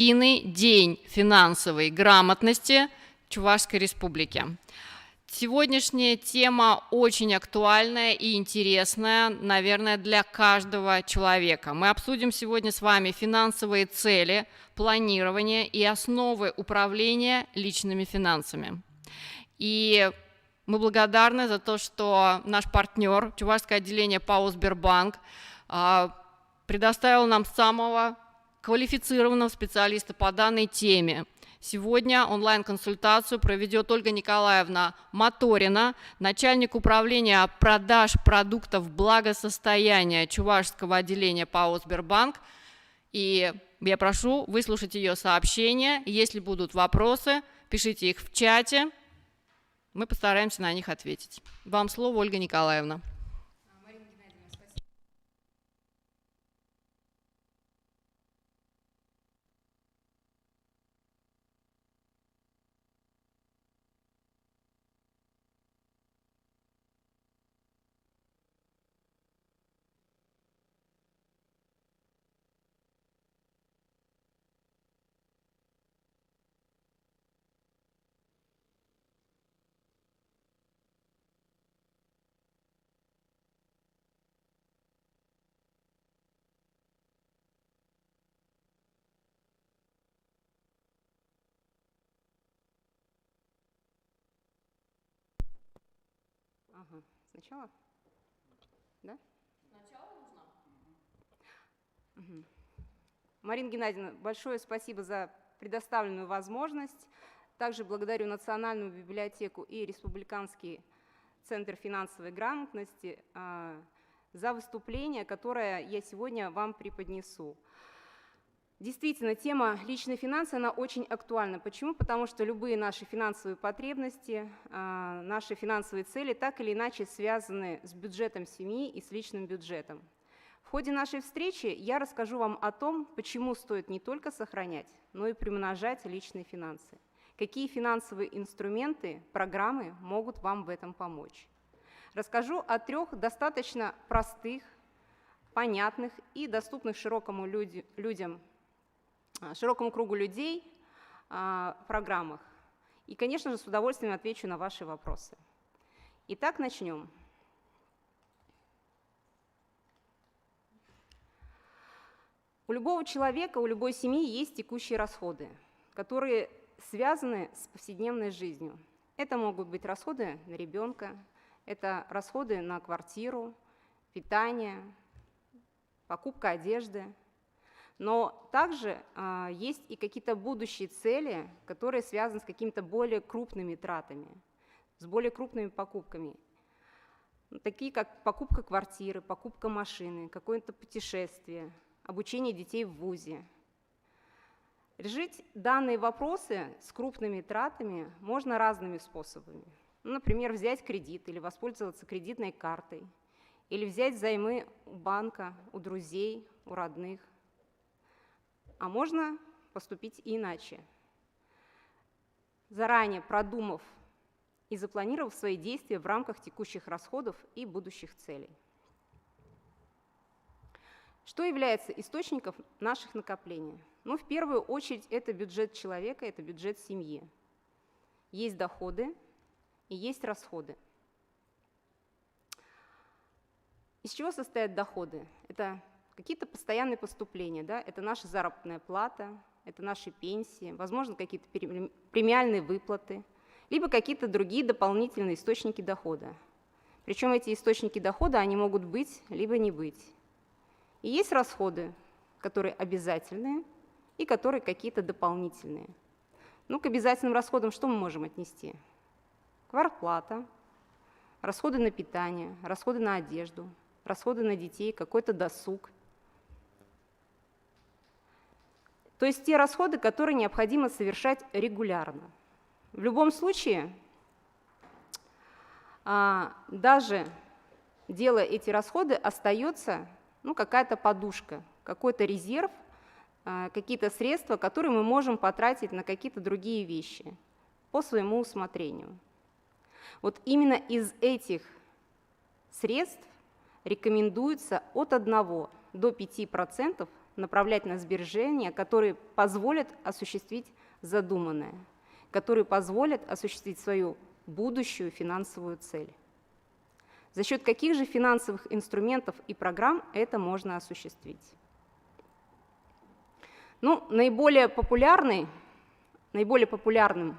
Единый день финансовой грамотности Чувашской Республики. Сегодняшняя тема очень актуальная и интересная, наверное, для каждого человека. Мы обсудим сегодня с вами финансовые цели, планирование и основы управления личными финансами. И мы благодарны за то, что наш партнер, Чувашское отделение ПАО «Сбербанк», предоставил нам самого квалифицированного специалиста по данной теме. Сегодня онлайн-консультацию проведет Ольга Николаевна Моторина, начальник управления продаж продуктов благосостояния Чувашского отделения ПАО «Сбербанк». И я прошу выслушать ее сообщение. Если будут вопросы, пишите их в чате. Мы постараемся на них ответить. Вам слово, Ольга Николаевна. Ага. Сначала? Да? Сначала нужно? Угу. Марина Геннадьевна, большое спасибо за предоставленную возможность. Также благодарю Национальную библиотеку и Республиканский центр финансовой грамотности за выступление, которое я сегодня вам преподнесу. Действительно, тема личные финансы, она очень актуальна. Почему? Потому что любые наши финансовые потребности, наши финансовые цели так или иначе связаны с бюджетом семьи и с личным бюджетом. В ходе нашей встречи я расскажу вам о том, почему стоит не только сохранять, но и приумножать личные финансы. Какие финансовые инструменты, программы могут вам в этом помочь. Расскажу о 3 достаточно простых, понятных и доступных широкому кругу людей программах. И, конечно же, с удовольствием отвечу на ваши вопросы. Итак, начнем. У любого человека, у любой семьи есть текущие расходы, которые связаны с повседневной жизнью. Это могут быть расходы на ребенка, это расходы на квартиру, питание, покупка одежды. Но также есть и какие-то будущие цели, которые связаны с какими-то более крупными тратами, с более крупными покупками, такие как покупка квартиры, покупка машины, какое-то путешествие, обучение детей в вузе. Решить данные вопросы с крупными тратами можно разными способами. Например, взять кредит или воспользоваться кредитной картой, или взять взаймы у банка, у друзей, у родных. А можно поступить и иначе. Заранее продумав и запланировав свои действия в рамках текущих расходов и будущих целей. Что является источником наших накоплений? В первую очередь, это бюджет человека, это бюджет семьи. Есть доходы и есть расходы. Из чего состоят доходы? Это какие-то постоянные поступления, да? Это наша заработная плата, это наши пенсии, возможно, какие-то премиальные выплаты, либо какие-то другие дополнительные источники дохода. Причем эти источники дохода, они могут быть, либо не быть. И есть расходы, которые обязательные и которые какие-то дополнительные. К обязательным расходам что мы можем отнести? Квартплата, расходы на питание, расходы на одежду, расходы на детей, какой-то досуг. То есть те расходы, которые необходимо совершать регулярно. В любом случае, даже делая эти расходы, остается какая-то подушка, какой-то резерв, какие-то средства, которые мы можем потратить на какие-то другие вещи по своему усмотрению. Вот именно из этих средств рекомендуется от 1 до 5% направлять на сбережения, которые позволят осуществить задуманное, которые позволят осуществить свою будущую финансовую цель. За счет каких же финансовых инструментов и программ это можно осуществить? Ну, наиболее популярным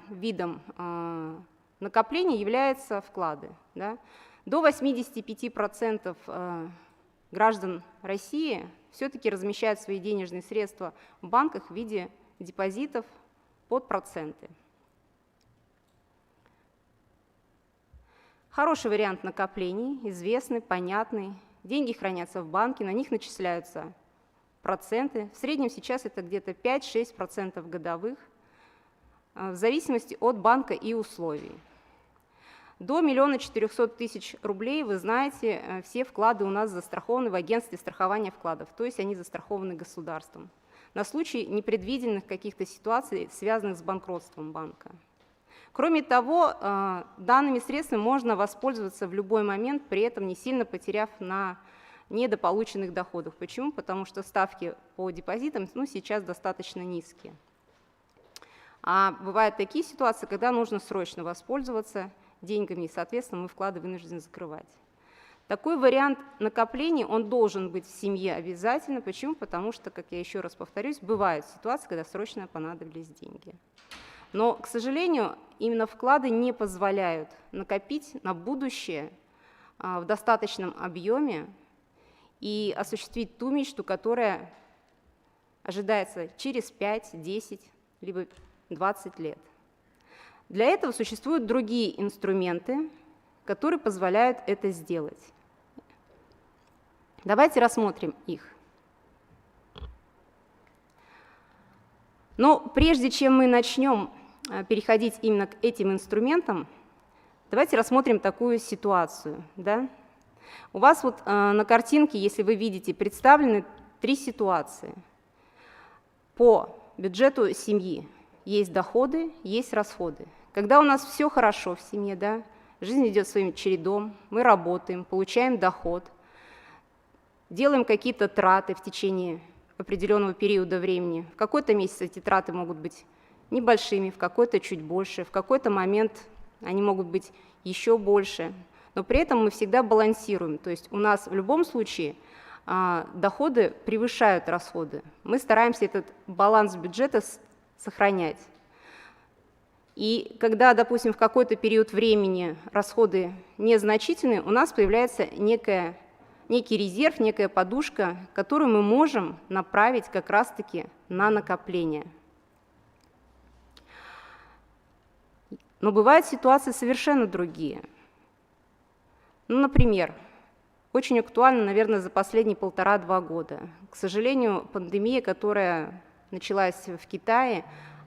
видом накопления являются вклады. Да? До 85% граждан России все-таки размещают свои денежные средства в банках в виде депозитов под проценты. Хороший вариант накоплений, известный, понятный. Деньги хранятся в банке, на них начисляются проценты. В среднем сейчас это где-то 5-6% годовых, в зависимости от банка и условий. До 1 400 000 рублей, вы знаете, все вклады у нас застрахованы в агентстве страхования вкладов, то есть они застрахованы государством на случай непредвиденных каких-то ситуаций, связанных с банкротством банка. Кроме того, данными средствами можно воспользоваться в любой момент, при этом не сильно потеряв на недополученных доходах. Почему? Потому что ставки по депозитам сейчас достаточно низкие. А бывают такие ситуации, когда нужно срочно воспользоваться деньгами, и, соответственно, мы вклады вынуждены закрывать. Такой вариант накоплений, он должен быть в семье обязательно. Почему? Потому что, как я еще раз повторюсь, бывают ситуации, когда срочно понадобились деньги. Но, к сожалению, именно вклады не позволяют накопить на будущее в достаточном объеме и осуществить ту мечту, которая ожидается через 5, 10, либо 20 лет. Для этого существуют другие инструменты, которые позволяют это сделать. Давайте рассмотрим их. Но прежде чем мы начнем переходить именно к этим инструментам, давайте рассмотрим такую ситуацию. Да? У вас вот на картинке, если вы видите, представлены 3 ситуации. По бюджету семьи есть доходы, есть расходы. Когда у нас все хорошо в семье, да, жизнь идет своим чередом, мы работаем, получаем доход, делаем какие-то траты в течение определенного периода времени. В какой-то месяц эти траты могут быть небольшими, в какой-то чуть больше, в какой-то момент они могут быть еще больше. Но при этом мы всегда балансируем. То есть у нас в любом случае доходы превышают расходы. Мы стараемся этот баланс бюджета сохранять. И когда, допустим, в какой-то период времени расходы незначительные, у нас появляется некий резерв, некая подушка, которую мы можем направить как раз-таки на накопление. Но бывают ситуации совершенно другие. Ну, например, очень актуально, наверное, за последние 1,5-2 года. К сожалению, пандемия, которая началась в Китае,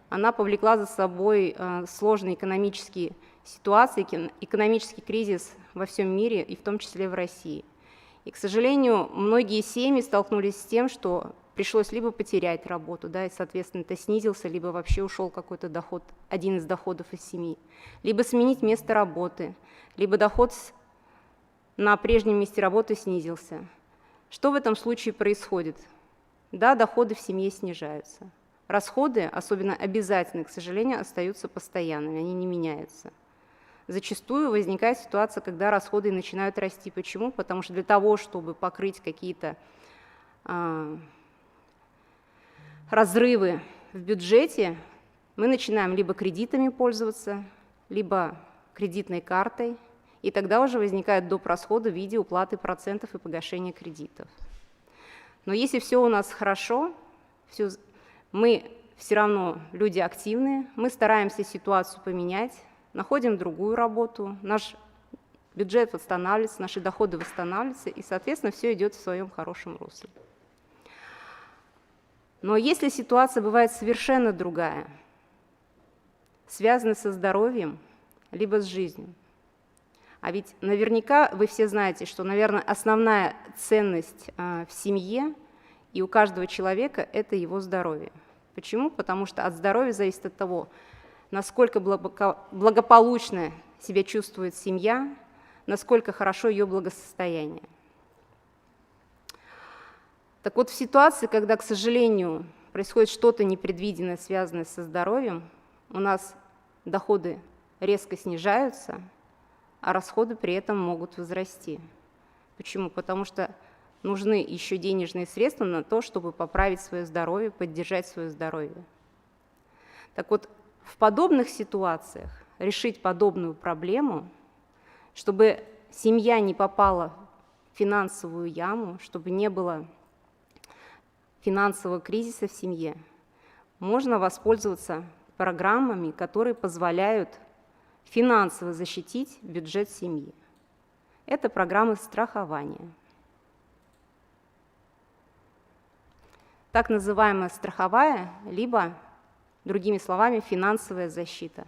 она повлекла за собой сложные экономические ситуации, экономический кризис во всем мире, и в том числе в России. И, к сожалению, многие семьи столкнулись с тем, что пришлось либо потерять работу, да, и, соответственно, это снизился, либо вообще ушел какой-то доход, один из доходов из семьи, либо сменить место работы, либо доход на прежнем месте работы снизился. Что в этом случае происходит? Да, доходы в семье снижаются. Расходы, особенно обязательные, к сожалению, остаются постоянными, они не меняются. Зачастую возникает ситуация, когда расходы начинают расти. Почему? Потому что для того, чтобы покрыть какие-то разрывы в бюджете, мы начинаем либо кредитами пользоваться, либо кредитной картой, и тогда уже возникают доп. Расходы в виде уплаты процентов и погашения кредитов. Но если все у нас хорошо, мы все равно люди активные, мы стараемся ситуацию поменять, находим другую работу, наш бюджет восстанавливается, наши доходы восстанавливаются, и, соответственно, все идет в своем хорошем русле. Но если ситуация бывает совершенно другая, связанная со здоровьем, либо с жизнью, а ведь наверняка вы все знаете, что, наверное, основная ценность в семье и у каждого человека – это его здоровье. Почему? Потому что от здоровья зависит от того, насколько благополучно себя чувствует семья, насколько хорошо ее благосостояние. Так вот, в ситуации, когда, к сожалению, происходит что-то непредвиденное, связанное со здоровьем, у нас доходы резко снижаются, а расходы при этом могут возрасти. Почему? Потому что нужны еще денежные средства на то, чтобы поправить свое здоровье, поддержать свое здоровье. Так вот, в подобных ситуациях решить подобную проблему, чтобы семья не попала в финансовую яму, чтобы не было финансового кризиса в семье, можно воспользоваться программами, которые позволяют финансово защитить бюджет семьи. Это программы страхования. Так называемая страховая, либо, другими словами, финансовая защита.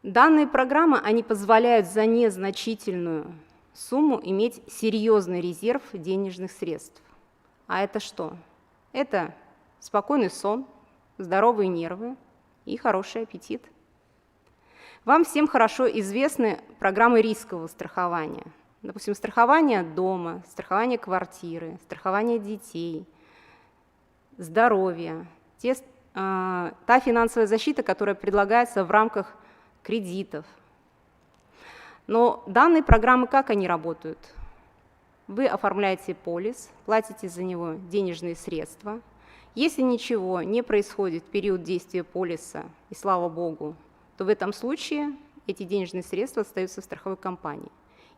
Данные программы, они позволяют за незначительную сумму иметь серьезный резерв денежных средств. А это что? Это спокойный сон, здоровые нервы и хороший аппетит. Вам всем хорошо известны программы рискового страхования. Допустим, страхование дома, страхование квартиры, страхование детей, здоровья, та финансовая защита, которая предлагается в рамках кредитов. Но данные программы, как они работают? Вы оформляете полис, платите за него денежные средства. Если ничего не происходит в период действия полиса, и слава богу, то в этом случае эти денежные средства остаются в страховой компании.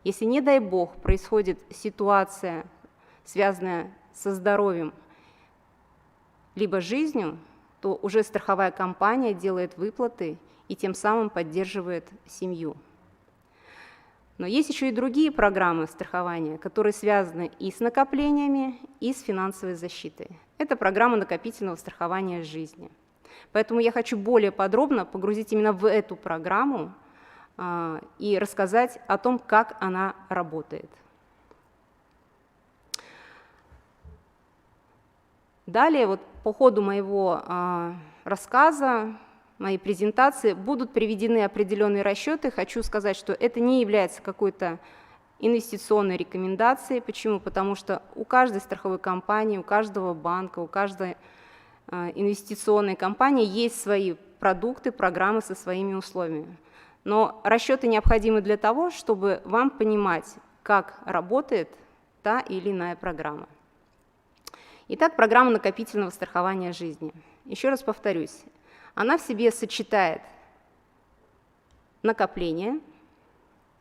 Если, не дай бог, происходит ситуация, связанная со здоровьем либо жизнью, то уже страховая компания делает выплаты и тем самым поддерживает семью. Но есть еще и другие программы страхования, которые связаны и с накоплениями, и с финансовой защитой. Это программа накопительного страхования жизни. Поэтому я хочу более подробно погрузить именно в эту программу и рассказать о том, как она работает. Далее, вот по ходу моего рассказа, моей презентации будут приведены определенные расчеты. Хочу сказать, что это не является какой-то инвестиционной рекомендацией. Почему? Потому что у каждой страховой компании, у каждого банка, у каждой инвестиционной компании есть свои продукты, программы со своими условиями. Но расчеты необходимы для того, чтобы вам понимать, как работает та или иная программа. Итак, программа накопительного страхования жизни. Еще раз повторюсь, она в себе сочетает накопление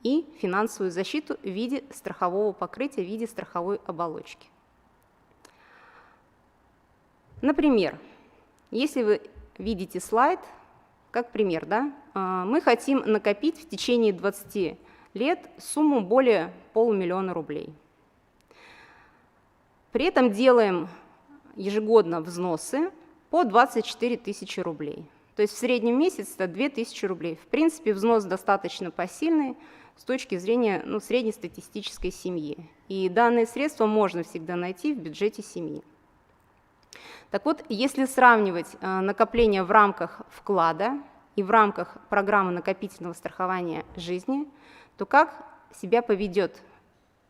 и финансовую защиту в виде страхового покрытия, в виде страховой оболочки. Например, если вы видите слайд, как пример, да, мы хотим накопить в течение 20 лет сумму более $500 000 рублей. При этом делаем ежегодно взносы по 24 тысячи рублей. То есть в среднем месяц это 2000 рублей. В принципе, взнос достаточно посильный с точки зрения среднестатистической семьи. И данные средства можно всегда найти в бюджете семьи. Так вот, если сравнивать накопление в рамках вклада и в рамках программы накопительного страхования жизни, то как себя поведет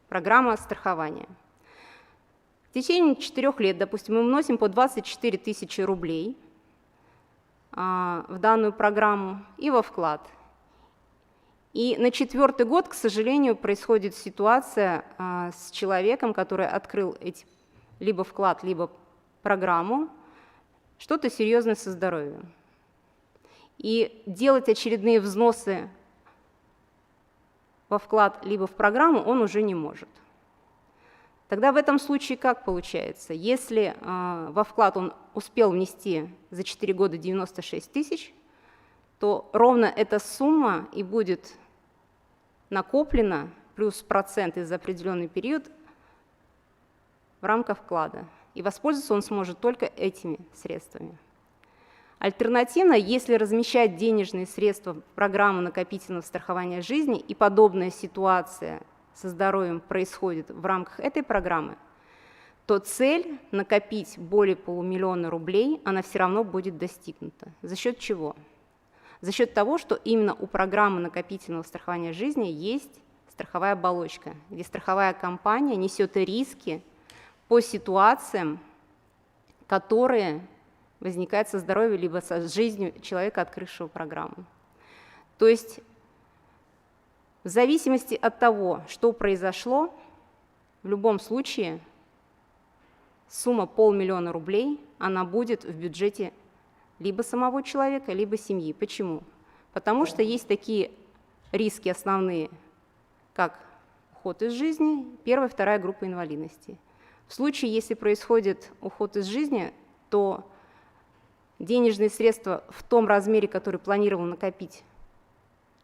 программа страхования? В течение 4 лет, допустим, мы вносим по 24 тысячи рублей в данную программу и во вклад. И на 4-й год, к сожалению, происходит ситуация с человеком, который открыл либо вклад, либо программу, что-то серьезное со здоровьем. И делать очередные взносы во вклад либо в программу он уже не может. Тогда в этом случае как получается? Если во вклад он успел внести за 4 года 96 тысяч, то ровно эта сумма и будет накоплена, плюс проценты за определенный период в рамках вклада. И воспользоваться он сможет только этими средствами. Альтернативно, если размещать денежные средства в программу накопительного страхования жизни, и подобная ситуация со здоровьем происходит в рамках этой программы, то цель накопить более $500 000 рублей, она все равно будет достигнута. За счет чего? За счет того, что именно у программы накопительного страхования жизни есть страховая оболочка, где страховая компания несет риски по ситуациям, которые возникают со здоровьем либо со жизнью человека, открывшего программу. То есть в зависимости от того, что произошло, в любом случае сумма 500 000 рублей, она будет в бюджете либо самого человека, либо семьи. Почему? Потому что есть такие риски основные, как уход из жизни, первая, вторая группа инвалидности. В случае, если происходит уход из жизни, то денежные средства в том размере, который планировал накопить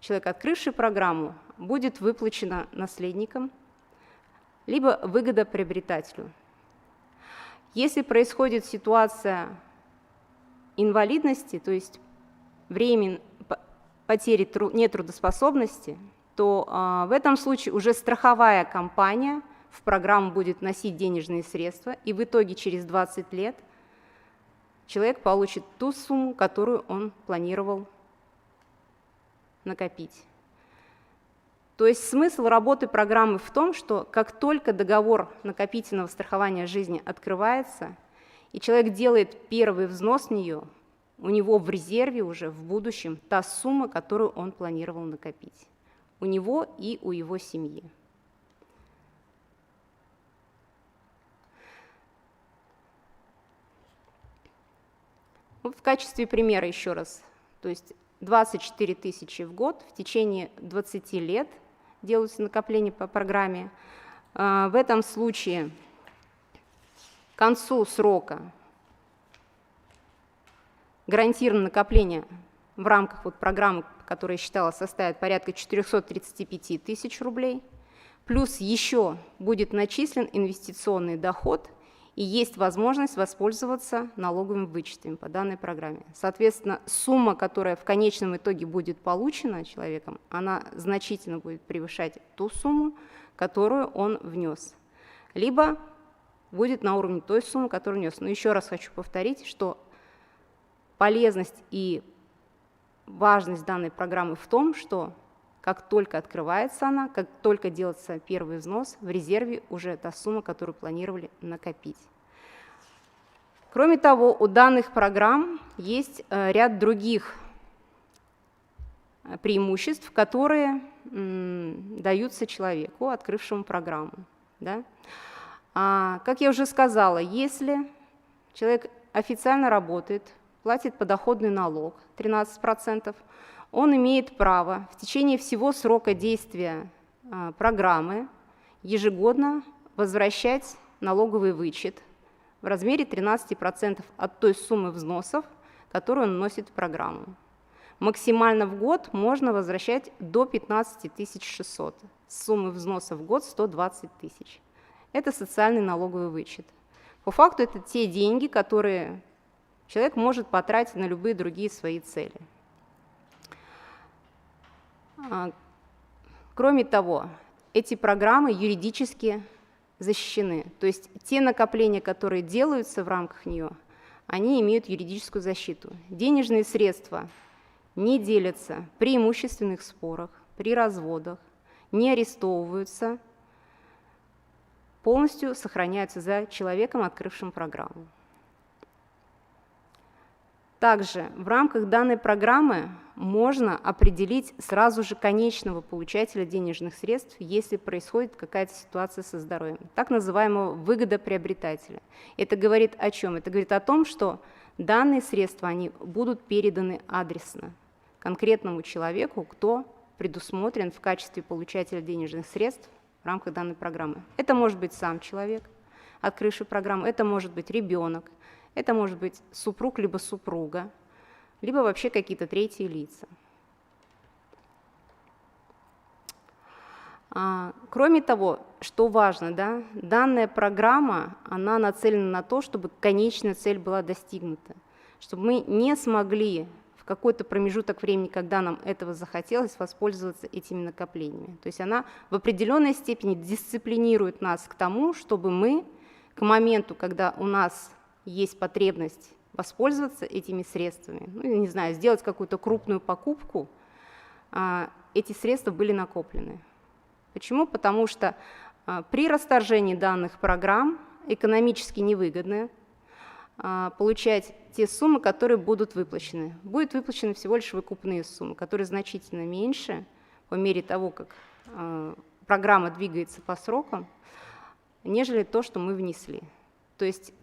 человек, открывший программу, будет выплачено наследникам, либо выгодоприобретателю. Если происходит ситуация инвалидности, то есть потери нетрудоспособности, то в этом случае уже страховая компания в программу будет вносить денежные средства, и в итоге через 20 лет человек получит ту сумму, которую он планировал накопить. То есть смысл работы программы в том, что как только договор накопительного страхования жизни открывается, и человек делает первый взнос в нее, у него в резерве уже в будущем та сумма, которую он планировал накопить. У него и у его семьи. Вот в качестве примера еще раз. То есть 24 000 в год в течение 20 лет делаются накопления по программе. В этом случае к концу срока гарантированное накопление в рамках программы, которая я считала, составит порядка 435 000 рублей, плюс еще будет начислен инвестиционный доход и есть возможность воспользоваться налоговыми вычетами по данной программе. Соответственно, сумма, которая в конечном итоге будет получена человеком, она значительно будет превышать ту сумму, которую он внес. Либо будет на уровне той суммы, которую внес. Но еще раз хочу повторить, что полезность и важность данной программы в том, что как только открывается она, как только делается первый взнос, в резерве уже та сумма, которую планировали накопить. Кроме того, у данных программ есть ряд других преимуществ, которые даются человеку, открывшему программу. Да? Как я уже сказала, если человек официально работает, платит подоходный налог 13%, он имеет право в течение всего срока действия программы ежегодно возвращать налоговый вычет в размере 13% от той суммы взносов, которую он вносит в программу. Максимально в год можно возвращать до 15 600. Суммы взноса в год 120 000. Это социальный налоговый вычет. По факту это те деньги, которые человек может потратить на любые другие свои цели. Кроме того, эти программы юридически защищены. То есть те накопления, которые делаются в рамках нее, они имеют юридическую защиту. Денежные средства не делятся при имущественных спорах, при разводах, не арестовываются, полностью сохраняются за человеком, открывшим программу. Также в рамках данной программы можно определить сразу же конечного получателя денежных средств, если происходит какая-то ситуация со здоровьем, так называемого выгодоприобретателя. Это говорит о чем? Это говорит о том, что данные средства они будут переданы адресно конкретному человеку, кто предусмотрен в качестве получателя денежных средств в рамках данной программы. Это может быть сам человек, открывший программу, это может быть ребенок, это может быть супруг либо супруга, либо вообще какие-то третьи лица. Кроме того, что важно, да, данная программа, она нацелена на то, чтобы конечная цель была достигнута, чтобы мы не смогли в какой-то промежуток времени, когда нам этого захотелось, воспользоваться этими накоплениями. То есть она в определенной степени дисциплинирует нас к тому, чтобы мы к моменту, когда у нас есть потребность воспользоваться этими средствами, ну, не знаю, сделать какую-то крупную покупку, эти средства были накоплены. Почему? Потому что при расторжении данных программ экономически невыгодно получать те суммы, которые будут выплачены. Будут выплачены всего лишь выкупные суммы, которые значительно меньше по мере того, как программа двигается по срокам, нежели то, что мы внесли. То есть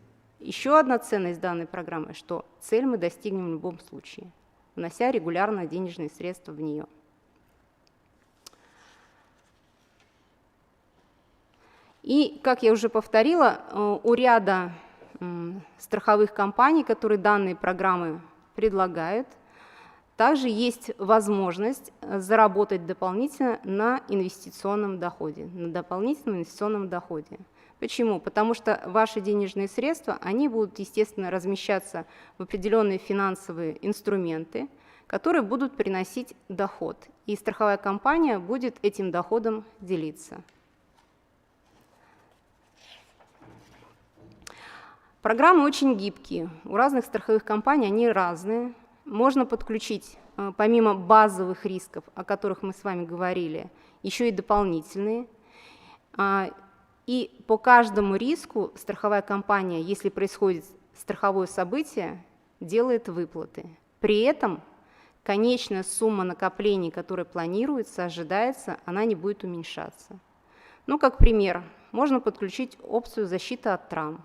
еще одна ценность данной программы, что цель мы достигнем в любом случае, внося регулярно денежные средства в нее. И, как я уже повторила, у ряда страховых компаний, которые данные программы предлагают, также есть возможность заработать дополнительно на инвестиционном доходе, Почему? Потому что ваши денежные средства, они будут, естественно, размещаться в определенные финансовые инструменты, которые будут приносить доход, и страховая компания будет этим доходом делиться. Программы очень гибкие, у разных страховых компаний они разные. Можно подключить, помимо базовых рисков, о которых мы с вами говорили, еще и дополнительные. И по каждому риску страховая компания, если происходит страховое событие, делает выплаты. При этом конечная сумма накоплений, которая планируется, ожидается, она не будет уменьшаться. Ну, как пример, можно подключить опцию защиты от травм.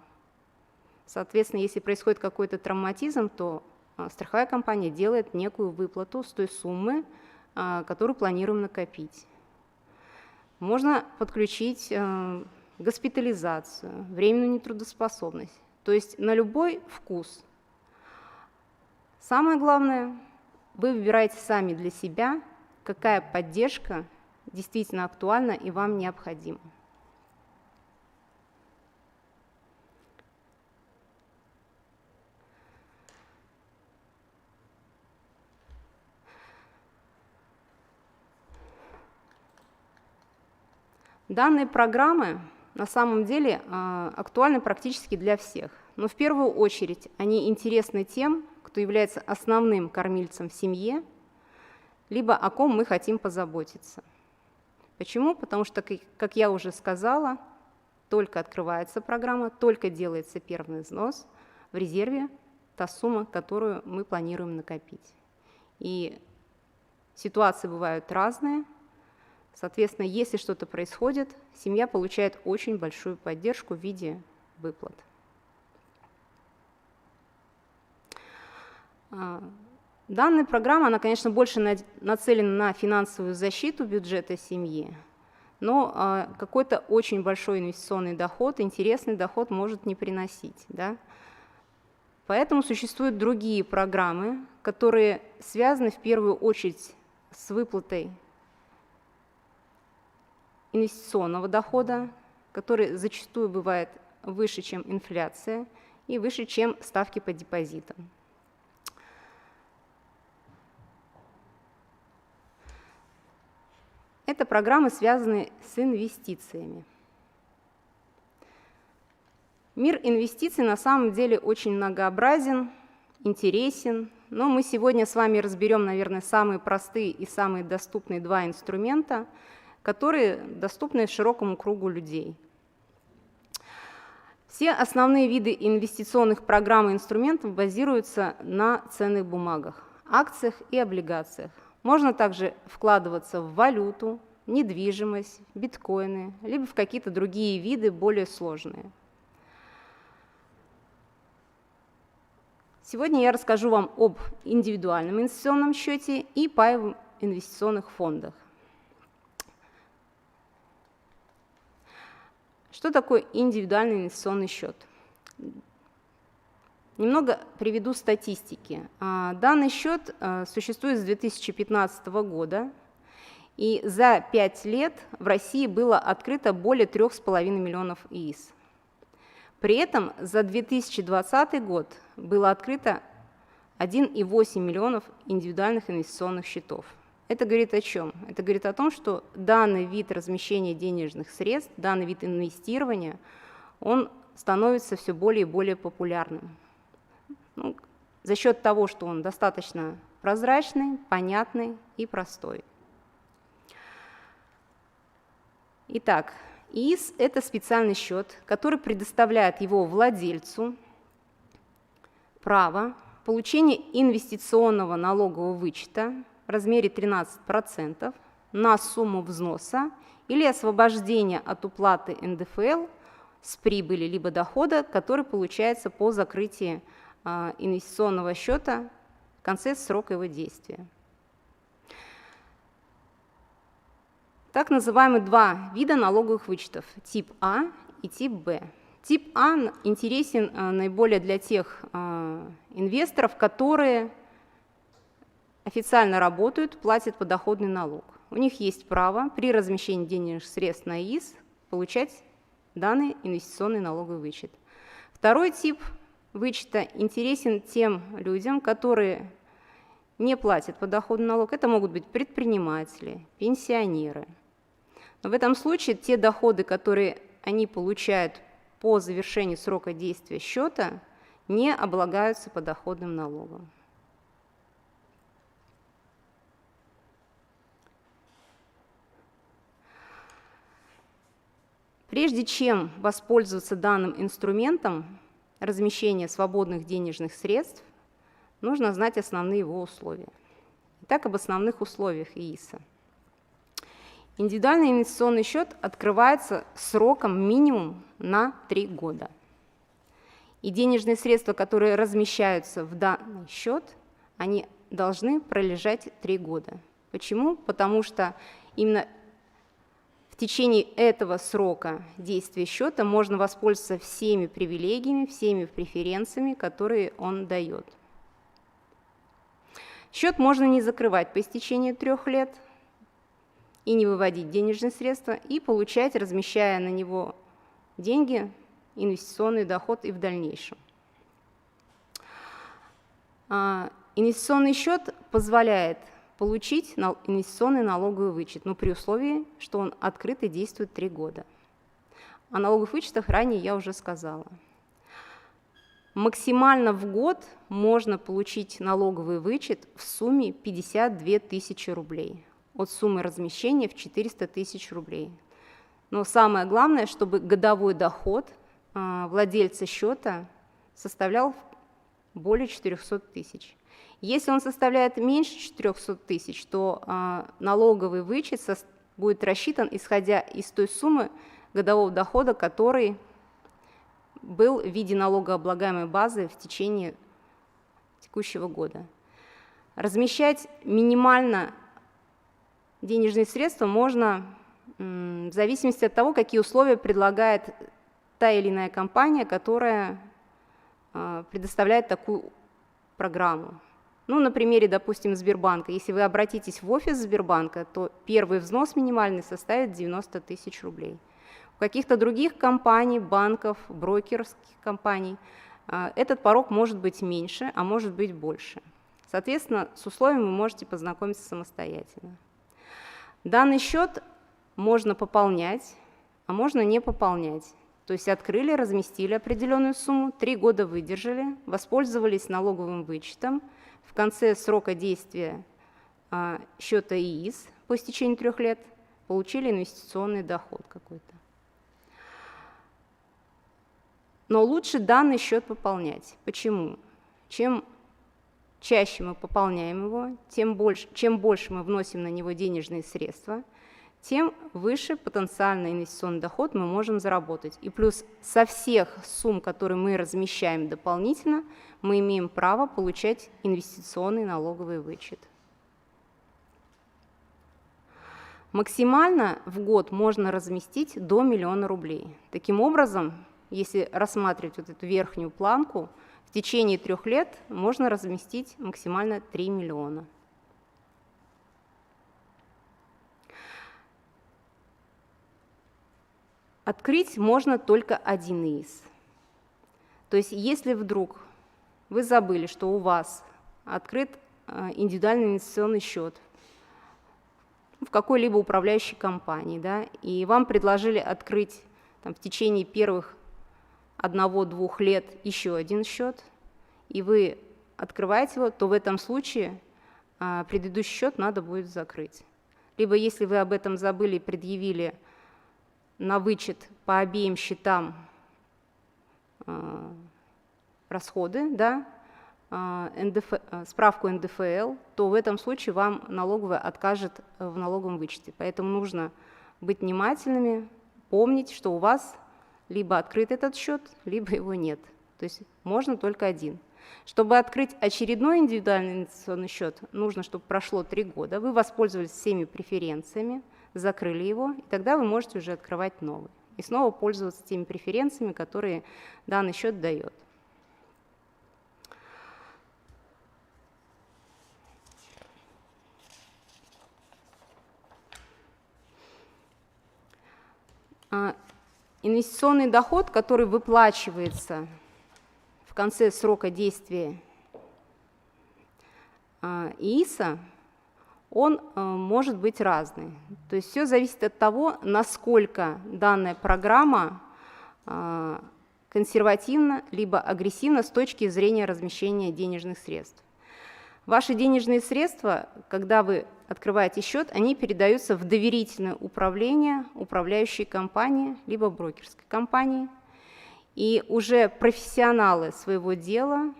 Соответственно, если происходит какой-то травматизм, то страховая компания делает некую выплату с той суммы, которую планируем накопить. Можно подключить госпитализацию, временную нетрудоспособность, то есть на любой вкус. Самое главное, вы выбираете сами для себя, какая поддержка действительно актуальна и вам необходима. Данные программы на самом деле актуальны практически для всех, но в первую очередь они интересны тем, кто является основным кормильцем в семье, либо о ком мы хотим позаботиться. Почему? Потому что, как я уже сказала, только открывается программа, только делается первый взнос, в резерве та сумма, которую мы планируем накопить. И ситуации бывают разные. Соответственно, если что-то происходит, семья получает очень большую поддержку в виде выплат. Данная программа, она, конечно, больше нацелена на финансовую защиту бюджета семьи, но какой-то очень большой инвестиционный доход, интересный доход может не приносить. Да? Поэтому существуют другие программы, которые связаны в первую очередь с выплатой инвестиционного дохода, который зачастую бывает выше, чем инфляция, и выше, чем ставки по депозитам. Это программы, связанные с инвестициями. Мир инвестиций на самом деле очень многообразен, интересен, но мы сегодня с вами разберем, наверное, самые простые и самые доступные два инструмента, которые доступны широкому кругу людей. Все основные виды инвестиционных программ и инструментов базируются на ценных бумагах, акциях и облигациях. Можно также вкладываться в валюту, недвижимость, биткоины, либо в какие-то другие виды более сложные. Сегодня я расскажу вам об индивидуальном инвестиционном счете и паевых инвестиционных фондах. Что такое индивидуальный инвестиционный счет? Немного приведу статистики. Данный счет существует с 2015 года, и за 5 лет в России было открыто более 3,5 миллионов ИИС. При этом за 2020 год было открыто 1,8 миллионов индивидуальных инвестиционных счетов. Это говорит о чем? Это говорит о том, что данный вид размещения денежных средств, данный вид инвестирования, он становится все более и более популярным. За счет того, что он достаточно прозрачный, понятный и простой. Итак, ИИС – это специальный счет, который предоставляет его владельцу право получения инвестиционного налогового вычета в размере 13% на сумму взноса или освобождения от уплаты НДФЛ с прибыли либо дохода, который получается по закрытии инвестиционного счета в конце срока его действия. Так называемые два вида налоговых вычетов – тип А и тип Б. Тип А интересен наиболее для тех инвесторов, которые официально работают, платят подоходный налог. У них есть право при размещении денежных средств на ИИС получать данный инвестиционный налоговый вычет. Второй тип вычета интересен тем людям, которые не платят подоходный налог. Это могут быть предприниматели, пенсионеры. Но в этом случае те доходы, которые они получают по завершении срока действия счета, не облагаются подоходным налогом. Прежде чем воспользоваться данным инструментом размещения свободных денежных средств, нужно знать основные его условия. Итак, об основных условиях ИИСа. Индивидуальный инвестиционный счет открывается сроком минимум на 3 года. И денежные средства, которые размещаются в данный счет, они должны пролежать 3 года. Почему? Потому что именно в течение этого срока действия счета можно воспользоваться всеми привилегиями, всеми преференциями, которые он дает. Счет можно не закрывать по истечении 3 лет и не выводить денежные средства, и получать, размещая на него деньги, инвестиционный доход и в дальнейшем. Инвестиционный счет позволяет получить инвестиционный налоговый вычет, но при условии, что он открыт и действует 3 года. О налоговых вычетах ранее я уже сказала. Максимально в год можно получить налоговый вычет в сумме 52 тысячи рублей, от суммы размещения в 400 тысяч рублей. Но самое главное, чтобы годовой доход владельца счета составлял более 400 тысяч. Если он составляет меньше 400 тысяч, то налоговый вычет будет рассчитан, исходя из той суммы годового дохода, который был в виде налогооблагаемой базы в течение текущего года. Размещать минимально денежные средства можно в зависимости от того, какие условия предлагает та или иная компания, которая предоставляет такую программу. Ну, на примере, допустим, Сбербанка. Если вы обратитесь в офис Сбербанка, то первый взнос минимальный составит 90 тысяч рублей. У каких-то других компаний, банков, брокерских компаний этот порог может быть меньше, а может быть больше. Соответственно, с условиями вы можете познакомиться самостоятельно. Данный счет можно пополнять, а можно не пополнять. То есть открыли, разместили определенную сумму, 3 года выдержали, воспользовались налоговым вычетом. В конце срока действия счета ИИС по истечении 3 лет получили инвестиционный доход какой-то. Но лучше данный счет пополнять. Почему? Чем чаще мы пополняем его, чем больше мы вносим на него денежные средства, тем выше потенциальный инвестиционный доход мы можем заработать. И плюс со всех сумм, которые мы размещаем дополнительно, мы имеем право получать инвестиционный налоговый вычет. Максимально в год можно разместить до 1 000 000 рублей. Таким образом, если рассматривать вот эту верхнюю планку, в течение 3 лет можно разместить максимально 3 миллиона. Открыть можно только один ИИС. То есть если вдруг вы забыли, что у вас открыт индивидуальный инвестиционный счет в какой-либо управляющей компании, да, и вам предложили открыть в течение первых 1-2 лет еще один счет, и вы открываете его, то в этом случае предыдущий счет надо будет закрыть. Либо если вы об этом забыли и предъявили на вычет по обеим счетам расходы, да, справку НДФЛ, то в этом случае вам налоговая откажет в налоговом вычете. Поэтому нужно быть внимательными, помнить, что у вас либо открыт этот счет, либо его нет. То есть можно только один. Чтобы открыть очередной индивидуальный инвестиционный счет, нужно, чтобы прошло 3 года, вы воспользовались всеми преференциями, закрыли его, и тогда вы можете уже открывать новый. И снова пользоваться теми преференциями, которые данный счет дает. Инвестиционный доход, который выплачивается в конце срока действия ИИСа, он может быть разный. То есть все зависит от того, насколько данная программа консервативна либо агрессивна с точки зрения размещения денежных средств. Ваши денежные средства, когда вы открываете счет, они передаются в доверительное управление управляющей компании либо брокерской компании. И уже профессионалы своего дела,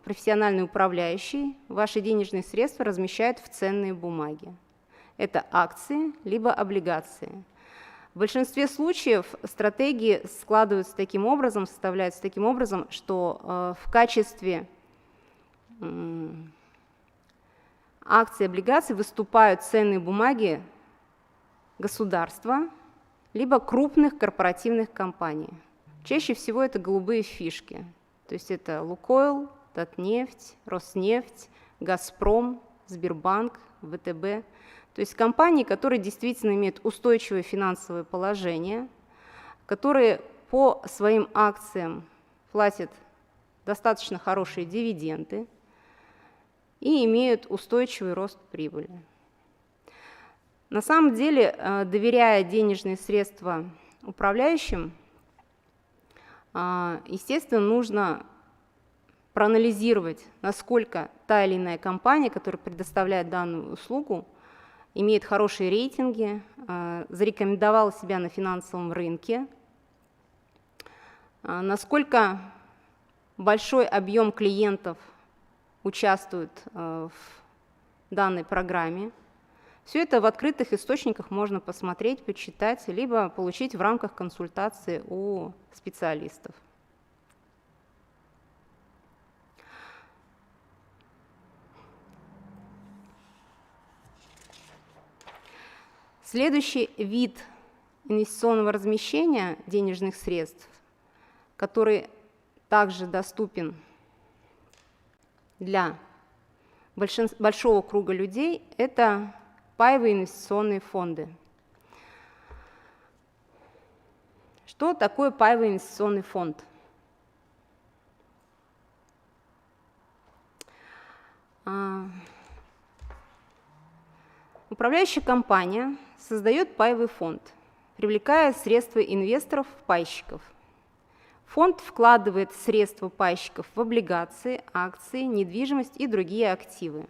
профессиональные управляющие, ваши денежные средства размещают в ценные бумаги. Это акции либо облигации. В большинстве случаев стратегии складываются таким образом, составляются таким образом, что в качестве акций и облигаций выступают ценные бумаги государства либо крупных корпоративных компаний. Чаще всего это голубые фишки. То есть это Лукойл, Татнефть, Роснефть, Газпром, Сбербанк, ВТБ. То есть компании, которые действительно имеют устойчивое финансовое положение, которые по своим акциям платят достаточно хорошие дивиденды и имеют устойчивый рост прибыли. На самом деле, доверяя денежные средства управляющим, естественно, нужно проанализировать, насколько та или иная компания, которая предоставляет данную услугу, имеет хорошие рейтинги, зарекомендовала себя на финансовом рынке, насколько большой объем клиентов участвует в данной программе. Все это в открытых источниках можно посмотреть, почитать, либо получить в рамках консультации у специалистов. Следующий вид инвестиционного размещения денежных средств, который также доступен для большого круга людей, это паевые инвестиционные фонды. Что такое паевый инвестиционный фонд? Управляющая компания создает паевый фонд, привлекая средства инвесторов-пайщиков. Фонд вкладывает средства пайщиков в облигации, акции, недвижимость и другие активы.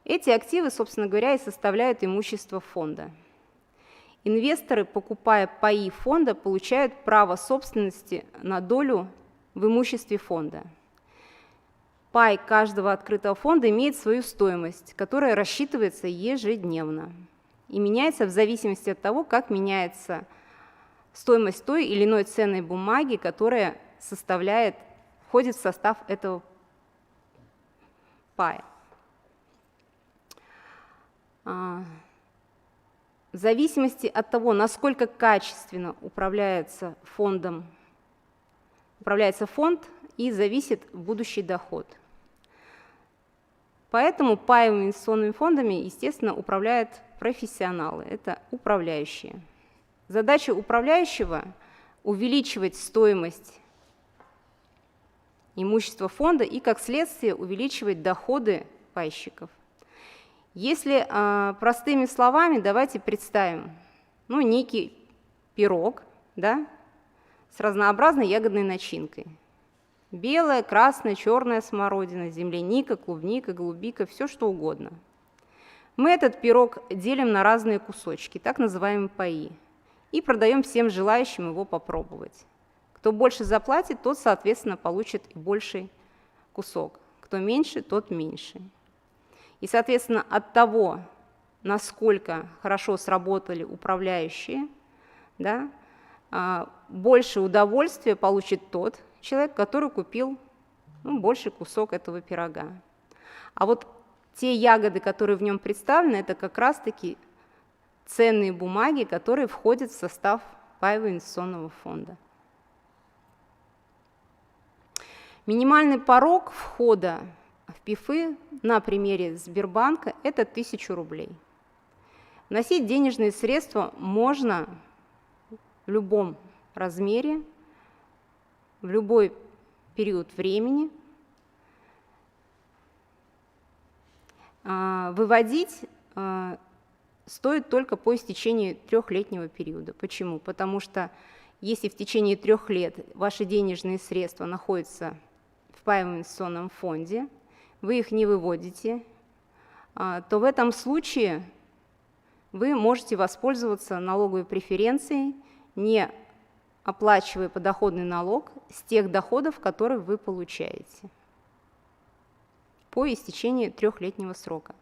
Эти активы, собственно говоря, и составляют имущество фонда. Инвесторы, покупая паи фонда, получают право собственности на долю в имуществе фонда. Пай каждого открытого фонда имеет свою стоимость, которая рассчитывается ежедневно и меняется в зависимости от того, как меняется стоимость той или иной ценной бумаги, которая входит в состав этого пая. В зависимости от того, насколько качественно управляется фонд, и зависит будущий доход. Поэтому паевыми инвестиционными фондами, естественно, управляют профессионалы, это управляющие. Задача управляющего – увеличивать стоимость имущества фонда и, как следствие, увеличивать доходы пайщиков. Если простыми словами, давайте представим некий пирог, да, с разнообразной ягодной начинкой. Белая, красная, черная смородина, земляника, клубника, голубика, все что угодно. Мы этот пирог делим на разные кусочки, так называемые паи. и продаем всем желающим его попробовать. Кто больше заплатит, тот, соответственно, получит и больший кусок. Кто меньше, тот меньше. И, соответственно, от того, насколько хорошо сработали управляющие, да, больше удовольствия получит тот человек, который купил больший кусок этого пирога. А вот те ягоды, которые в нем представлены, это как раз-таки ценные бумаги, которые входят в состав паевого инвестиционного фонда. Минимальный порог входа в ПИФы на примере Сбербанка – это 1000 рублей. Вносить денежные средства можно в любом размере, в любой период времени. Выводить стоит только по истечении 3-летнего периода. Почему? Потому что если в течение 3 лет ваши денежные средства находятся в паевом инвестиционном фонде, вы их не выводите, то в этом случае вы можете воспользоваться налоговой преференцией, не оплачивая подоходный налог с тех доходов, которые вы получаете по истечении 3-летнего срока.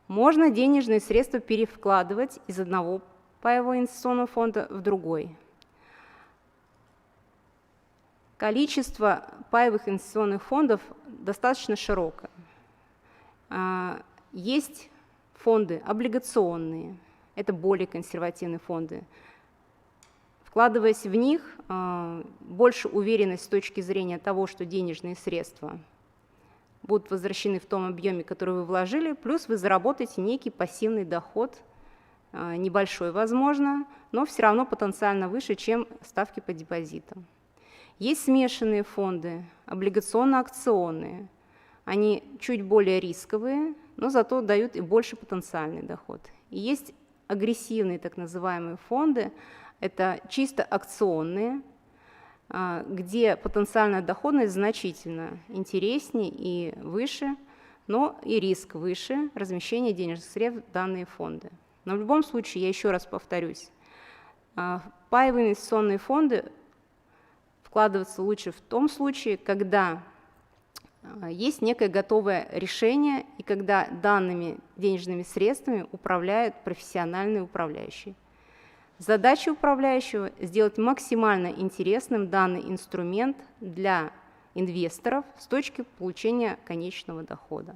Можно денежные средства перевкладывать из одного паевого инвестиционного фонда в другой. Количество паевых инвестиционных фондов достаточно широкое. Есть фонды облигационные, это более консервативные фонды. Вкладываясь в них, больше уверенность с точки зрения того, что денежные средства будут возвращены в том объеме, который вы вложили, плюс вы заработаете некий пассивный доход, небольшой, возможно, но все равно потенциально выше, чем ставки по депозитам. Есть смешанные фонды, облигационно-акционные. Они чуть более рисковые, но зато дают и больше потенциальный доход. И есть агрессивные так называемые фонды, это чисто акционные, где потенциальная доходность значительно интереснее и выше, но и риск выше размещения денежных средств в данные фонды. Но в любом случае, я еще раз повторюсь, паевые инвестиционные фонды вкладываться лучше в том случае, когда есть некое готовое решение и когда данными денежными средствами управляют профессиональные управляющие. Задача управляющего – сделать максимально интересным данный инструмент для инвесторов с точки получения конечного дохода.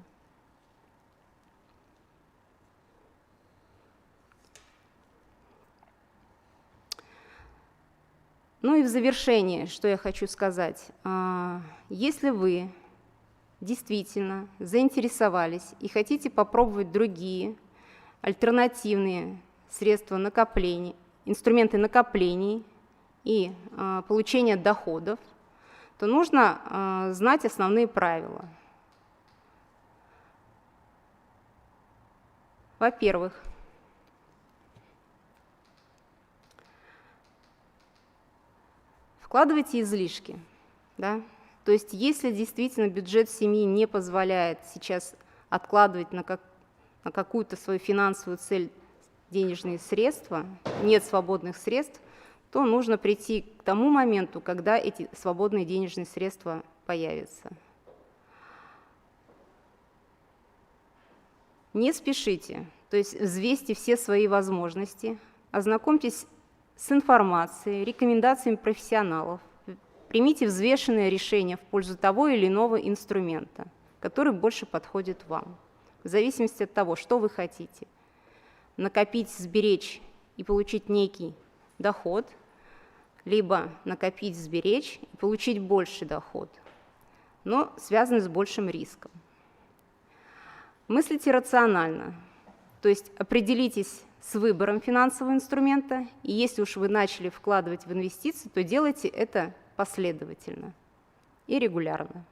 Ну и в завершение, что я хочу сказать. Если вы действительно заинтересовались и хотите попробовать другие альтернативные средства накопления, инструменты накоплений и получения доходов, то нужно знать основные правила. Во-первых, вкладывайте излишки. Да? То есть если действительно бюджет семьи не позволяет сейчас откладывать на какую-то свою финансовую цель денежные средства, нет свободных средств, то нужно прийти к тому моменту, когда эти свободные денежные средства появятся. Не спешите, то есть взвесьте все свои возможности, ознакомьтесь с информацией, рекомендациями профессионалов, примите взвешенное решение в пользу того или иного инструмента, который больше подходит вам, в зависимости от того, что вы хотите. Накопить, сберечь и получить некий доход, либо накопить, сберечь и получить больший доход, но связанный с большим риском. Мыслите рационально, то есть определитесь с выбором финансового инструмента, и если уж вы начали вкладывать в инвестиции, то делайте это последовательно и регулярно.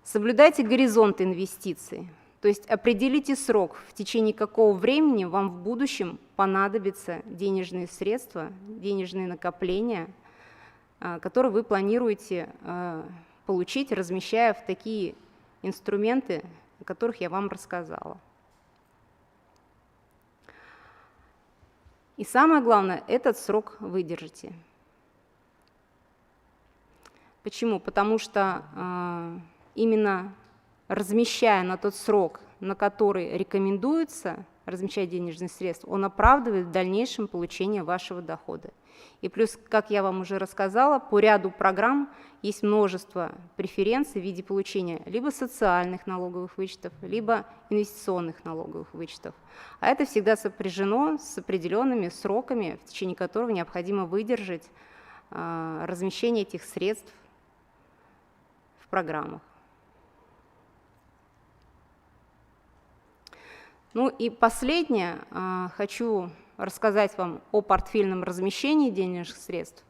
Соблюдайте горизонт инвестиций, то есть определите срок, в течение какого времени вам в будущем понадобятся денежные средства, денежные накопления, которые вы планируете получить, размещая в такие инструменты, о которых я вам рассказала. И самое главное, этот срок выдержите. Почему? Потому что именно размещая на тот срок, на который рекомендуется размещать денежные средства, он оправдывает в дальнейшем получение вашего дохода. И плюс, как я вам уже рассказала, по ряду программ есть множество преференций в виде получения либо социальных налоговых вычетов, либо инвестиционных налоговых вычетов. А это всегда сопряжено с определенными сроками, в течение которого необходимо выдержать размещение этих средств в программах. Ну и последнее, хочу рассказать вам о портфельном размещении денежных средств.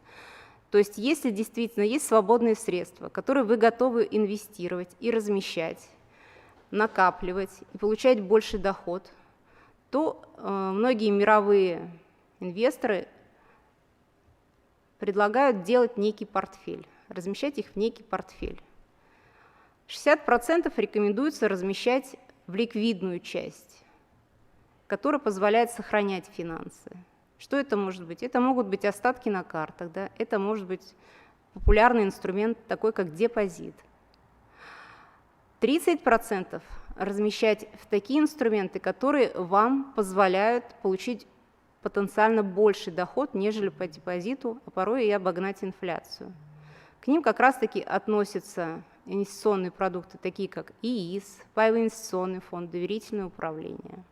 То есть если действительно есть свободные средства, которые вы готовы инвестировать и размещать, накапливать и получать больший доход, то многие мировые инвесторы предлагают делать некий портфель, размещать их в некий портфель. 60% рекомендуется размещать в ликвидную часть, которая позволяет сохранять финансы. Что это может быть? Это могут быть остатки на картах, да? Это может быть популярный инструмент, такой как депозит. 30% размещать в такие инструменты, которые вам позволяют получить потенциально больший доход, нежели по депозиту, а порой и обогнать инфляцию. К ним как раз-таки относятся инвестиционные продукты, такие как ИИС, паевый инвестиционный фонд, доверительное управление.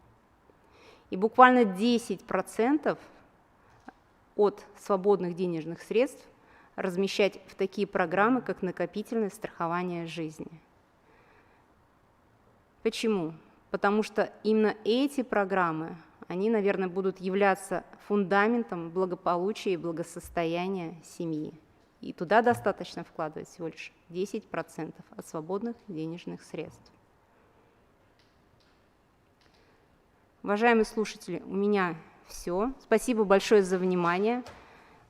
И буквально 10% от свободных денежных средств размещать в такие программы, как накопительное страхование жизни. Почему? Потому что именно эти программы, они, наверное, будут являться фундаментом благополучия и благосостояния семьи. И туда достаточно вкладывать всего лишь 10% от свободных денежных средств. Уважаемые слушатели, у меня все. Спасибо большое за внимание.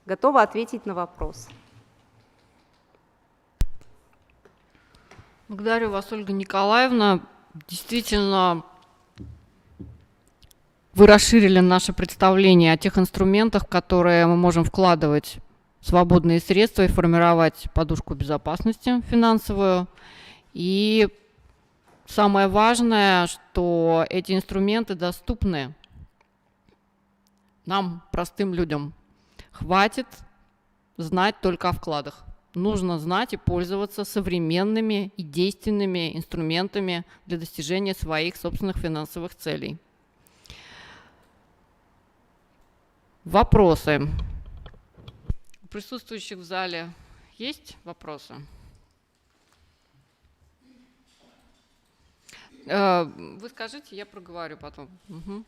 Готова ответить на вопрос. Благодарю вас, Ольга Николаевна. Действительно, вы расширили наше представление о тех инструментах, в которые мы можем вкладывать свободные средства и формировать подушку безопасности финансовую. И самое важное, что эти инструменты доступны нам, простым людям. Хватит знать только о вкладах. Нужно знать и пользоваться современными и действенными инструментами для достижения своих собственных финансовых целей. Вопросы. У присутствующих в зале есть вопросы? Вы скажите, я проговорю потом. Угу.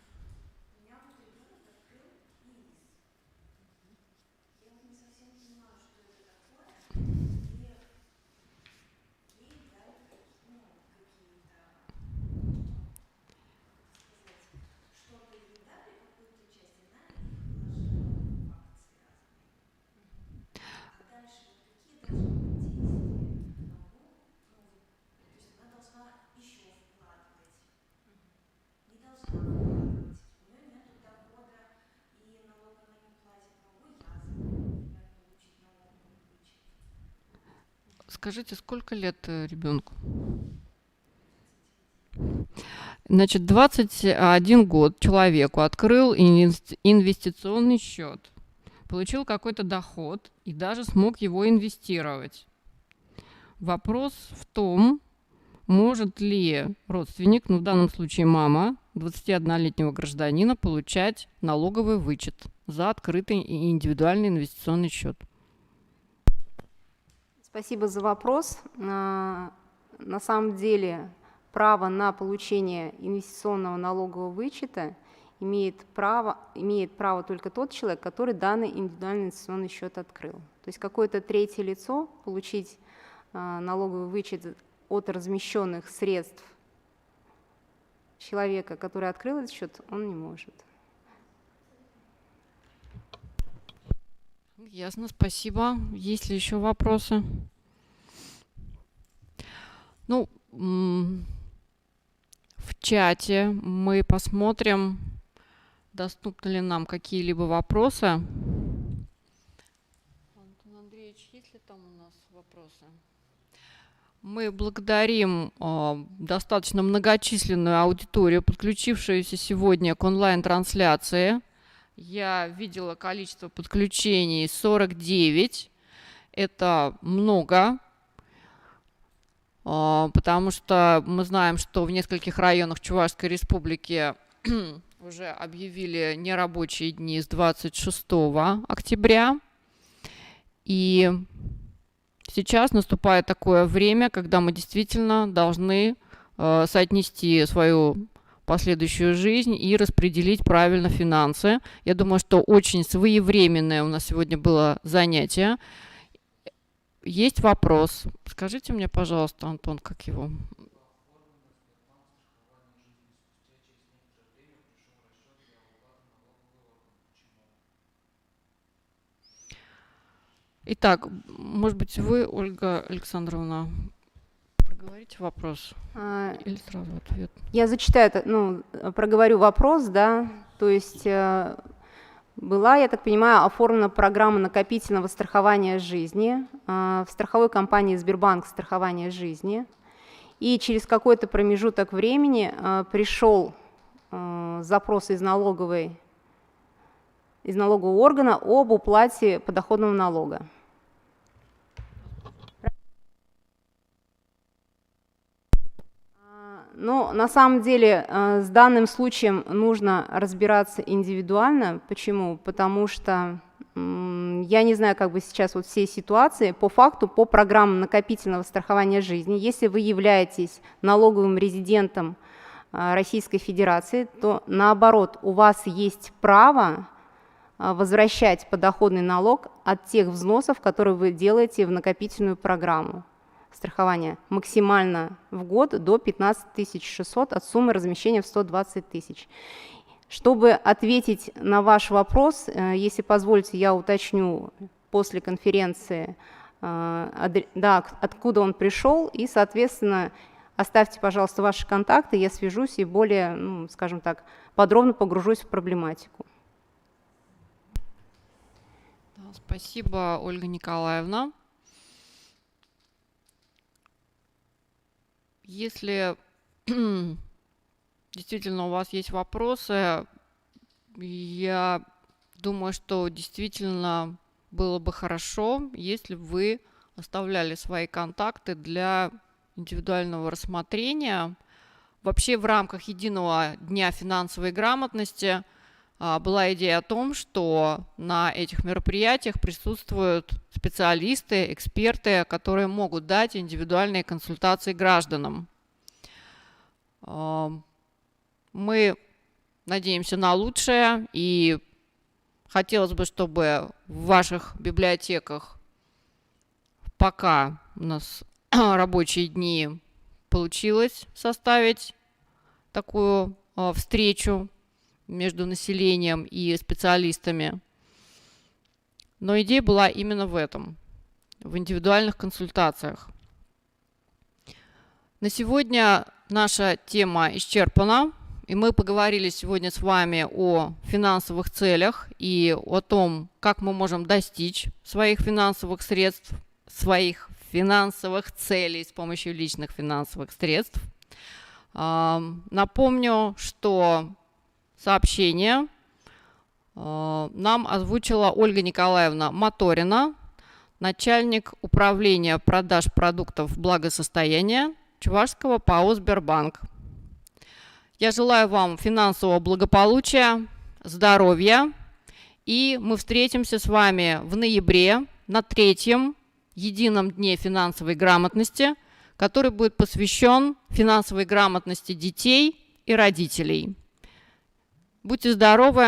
Скажите, сколько лет ребенку? Значит, 21 год человеку открыл инвестиционный счет, получил какой-то доход и даже смог его инвестировать. Вопрос в том, может ли родственник, ну в данном случае мама, 21-летнего гражданина, получать налоговый вычет за открытый и индивидуальный инвестиционный счет. Спасибо за вопрос. На самом деле право на получение инвестиционного налогового вычета имеет право только тот человек, который данный индивидуальный инвестиционный счет открыл. То есть какое-то третье лицо получить налоговый вычет от размещенных средств человека, который открыл этот счет, он не может. Ясно, спасибо. Есть ли еще вопросы? Ну, в чате мы посмотрим доступны ли нам какие-либо вопросы. Антон Андреевич, есть ли там у нас вопросы? Мы благодарим достаточно многочисленную аудиторию, подключившуюся сегодня к онлайн-трансляции. Я видела количество подключений 49. Это много, потому что мы знаем, что в нескольких районах Чувашской Республики уже объявили нерабочие дни с 26 октября. И сейчас наступает такое время, когда мы действительно должны соотнести свою последующую жизнь и распределить правильно финансы. Я думаю, что очень своевременное у нас сегодня было занятие. Есть вопрос. Скажите мне, пожалуйста, Антон, как его? Итак, может быть, вы, Ольга Александровна, проговорите вопрос или сразу ответ? Я зачитаю, проговорю вопрос, да, то есть была, я так понимаю, оформлена программа накопительного страхования жизни в страховой компании Сбербанк страхование жизни, и через какой-то промежуток времени пришел запрос из налогового органа об уплате подоходного налога. Но на самом деле с данным случаем нужно разбираться индивидуально. Почему? Потому что я не знаю, как бы сейчас вот всей ситуации. По факту, по программам накопительного страхования жизни, если вы являетесь налоговым резидентом Российской Федерации, то наоборот, у вас есть право возвращать подоходный налог от тех взносов, которые вы делаете в накопительную программу страхования максимально в год до 15 600 от суммы размещения в 120 тысяч. Чтобы ответить на ваш вопрос, если позволите, я уточню после конференции, откуда он пришел, и, соответственно, оставьте, пожалуйста, ваши контакты, я свяжусь и более, скажем так, подробно погружусь в проблематику. Спасибо, Ольга Николаевна. Если действительно у вас есть вопросы, я думаю, что действительно было бы хорошо, если бы вы оставляли свои контакты для индивидуального рассмотрения. Вообще в рамках единого дня финансовой грамотности была идея о том, что на этих мероприятиях присутствуют специалисты, эксперты, которые могут дать индивидуальные консультации гражданам. Мы надеемся на лучшее, и хотелось бы, чтобы в ваших библиотеках, пока у нас рабочие дни, получилось составить такую встречу между населением и специалистами. Но идея была именно в этом, в индивидуальных консультациях. На сегодня наша тема исчерпана, и мы поговорили сегодня с вами о финансовых целях и о том, как мы можем достичь своих финансовых средств, своих финансовых целей с помощью личных финансовых средств. Напомню, что сообщение нам озвучила Ольга Николаевна Моторина, начальник управления продаж продуктов благосостояния Чувашского ПАО «Сбербанк». Я желаю вам финансового благополучия, здоровья, и мы встретимся с вами в ноябре на 3-м едином дне финансовой грамотности, который будет посвящен финансовой грамотности детей и родителей. Будьте здоровы!